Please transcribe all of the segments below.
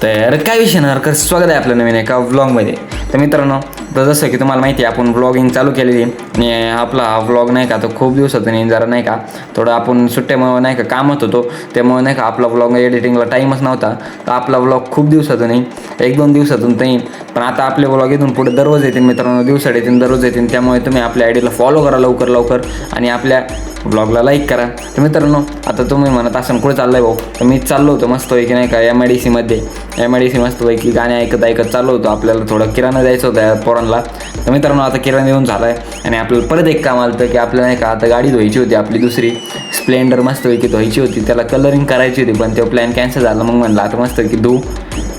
तर काय विषय ना स्वागत आहे आपलं नवीन एका व्लॉगमध्ये. तर मित्रांनो, तर जसं की तुम्हाला माहिती आहे आपण व्लॉगिंग चालू केलेली आणि आपला हा व्लॉग नाही का तो खूप दिवसातून जरा नाही का थोडं आपण सुट्ट्यामुळे नाही का कामात होतो, त्यामुळे नाही का आपला व्लॉग एडिटिंगला टाईमच नव्हता. तर आपला व्लॉग खूप दिवसातून येईल, 1-2 दिवसातून तर येईल. पण आता आपले व्लॉग इथून पुढे दररोज येतील मित्रांनो, दिवसाड येतील, दररोज येतील. त्यामुळे तुम्ही आपल्या आयडीला फॉलो करा लवकर आणि आपल्या व्लॉगला लाईक करा. तर मित्रांनो, आता तुम्ही म्हणत असं कुठे चाललं आहे भाऊ, तर मी चाललो होतो मस्तपैकी नाही का MIDCमध्ये. MIDC मस्तपैकी गाणे ऐकत चाललो होतो. आपल्याला थोडं किराणा द्यायचं होतं या पोरांना. तर मित्रांनो, आता किराणा येऊन झाला आहे आणि आपल्याला परत एक काम आलं होतं की आपल्याला नाही का आता गाडी धुवायची होती, आपली दुसरी स्प्लेंडर मस्तपैकी धुवायची होती. त्याला कलरिंग करायची होती, पण तो प्लॅन कॅन्सल झाला. मग म्हणलं आता मस्तपैकी धुवू.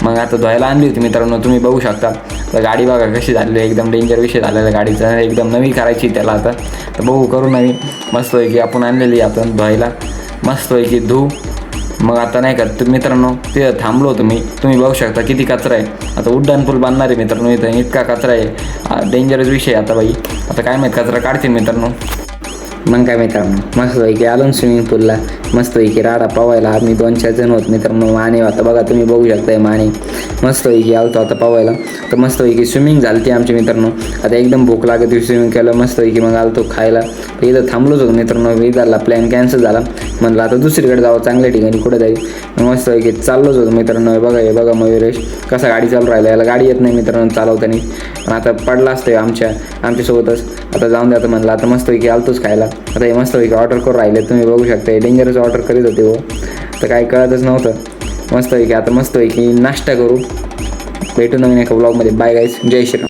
मग आता धुवायला आणली होती मित्रांनो, तुम्ही बघू शकता. तर गाडी बघा कशी झालेली, एकदम डेंजर विषय झालेला गाडीचा, एकदम नवी करायची त्याला आता. तर बघू करू नवी मस्तपैकी आपण आणलेली आपण धुवायला, मस्तपैकी धुवू. मग आता नाही का मित्रांनो, ते थांबलो होतो मी, तुम्ही बघू शकता किती कचरा आहे. आता उड्डाण पूल बांधणार आहे मित्रांनो, इथं इतका कचरा आहे, डेंजरस विषय आता बाई. आता काय माहीत कचरा काढतील मित्रांनो. मग काय मित्रांनो, मस्तपैकी आलो स्विमिंग पूलला, मस्तपैकी राडा पावायला. आम्ही 2-4 जण होत मित्रांनो. माने होता बघा, तुम्ही बघू शकताय माने. मस्तपैकी आलतो आता पावायला. तर मस्तपैकी स्विमिंग झाली ती आमची मित्रांनो. आता एकदम भूक लागत होती, स्विमिंग केलं मस्तपैकी. मग आलतो खायला. तर इथं थांबलोच होतो मित्रांनो, इथला प्लॅन कॅन्सल झाला. म्हणलं आता दुसरीकडे जावं, चांगल्या ठिकाणी कुठं जाईल. मग मस्तपैकी चाललोच होतो मित्रांनो. हे बघा मयुरेश कसा गाडी चालू राहिला, याला गाडी येत नाही मित्रांनो चालवताना. पण आता पडला असतं आमच्यासोबतच. आता जाऊन द्या, म्हणलं आता मस्तपैकी आलतोच खायला. आता हे मस्तपैकी ऑर्डर करून राहिले, तुम्ही बघू शकता. डेंजरस ऑर्डर करीत होते हो, तर काही कळतच नव्हतं. मस्तपैकी आता मस्तपैकी नाश्ता करू. भेटू नवीन एका व्लॉगमध्ये. बाय गाईज, जय श्रीराम.